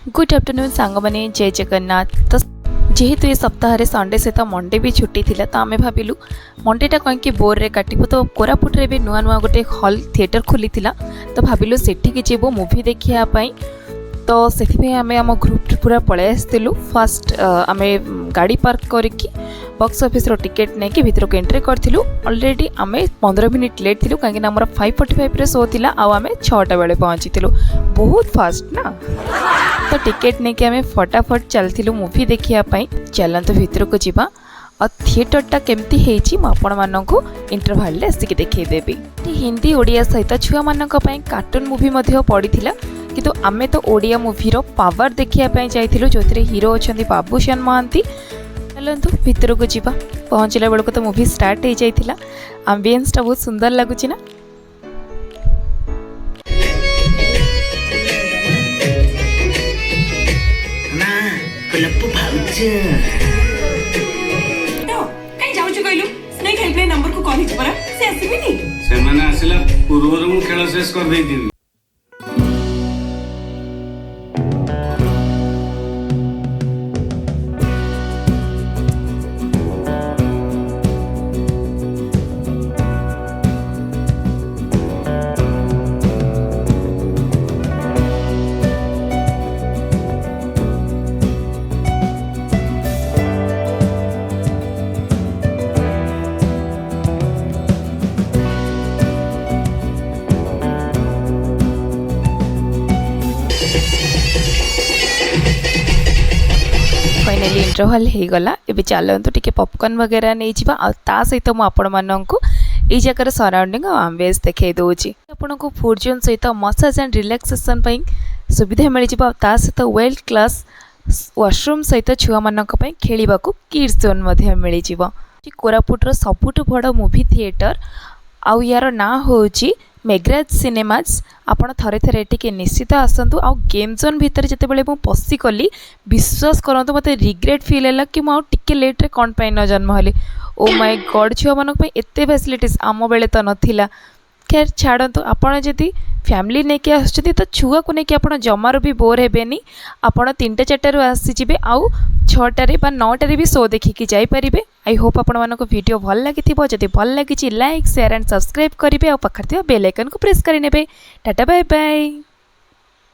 Good afternoon सांग मैंने जय जगन्नाथ। तो जेहेतु ये सप्ताह संडे सहित मंडे भी छुट्टी थिला तो आम भाविलु मंडेटा कहीं बोर रे काटिबो। तो कोरापुट रे भी नुआ नुआ गोटे हॉल थिएटर खोली थिला तो भाविलु सेठी जीवो मूवी देखिया पाई। तो से आम आम ग्रुप पूरा पलै आसलु। फास्ट आम गाड़ी पार्क करके बॉक्स ऑफिस रो टिकेट नहीं कि भितर को एंट्री करूँ। ऑलरेडी आम 15 मिनिट लेट थी कहीं आम 5:45 रे शो थिला आम 6टा बेले पहुँची बहुत फास्ट ना। तो टिकेट नहीं कि आम फटाफट चलू मूवी देखापी। चलते भितर को जीवा और थिएटरटा केमती है आपण मानक इंटरवल आसिक देखदेवी। हिंदी ओडिया सहित छुआ मानक कार्टून मूवी पड़ी किंतु आमे तो ओडिया मूवीर पावर देखापी जाइलु जो हीरो अच्छा बाबूशान महांती। चलतु भितर को जीवा। पहुँचला बेलू तो मूवी स्टार्ट हो जाइथिला। आम्बियंसटा बहुत सुंदर लगुच ना। पूर्व खेल शेष कर देती। फाइनली इंटरवल हो गला। एबे चलतु टिके पॉपकॉर्न वगैरह नहीं जावा आ ता सहित मु आपण माननकु ए जगह सराउंडिंग और एम्बियंस देखै दोची। आपनको फूड जोन सहित मसाज एंड रिलैक्सेशन पई सुविधा मिल जिबा। ता सहित वेल क्लास वॉशरूम सहित छुआ मानक पई खेलिबा को किड्स जोन मध्ये मिल जिबा। कोरापुट रो सबुठु बड़ मूवी थिएटर आउ यार ना होची मेघराज सिनेमाज। आपण थरे थरे एटिके निश्चित आसतु। आ गेम जोन भितर जिते बळे मु पसी कली विश्वास करंतु मते रिग्रेट फील हैला कि मु टिके लेट रे कोन पई न जन्म हले। ओ माय गॉड छुआ मानक पई एते फैसिलिटीज आम बेले तो नथिला। खैर छाड़तु आपण जदि फैमिली नहीं कि आसुछथि तो छुआ को नहीं कि आपण जमारो भी बोर हेबेनी। आपण 3टा 4टा रु आसी जिबे आउ 6टा रे बा 9टा रे भी शो देखि कि जाई परिबे। आई होप आपण मानको वीडियो भल लागिथिबो। जदि भल लागिछि लाइक शेयर एंड सब्सक्राइब करिवे और पाखर बेल आइकन को प्रेस करि नेबे। Tata bye bye.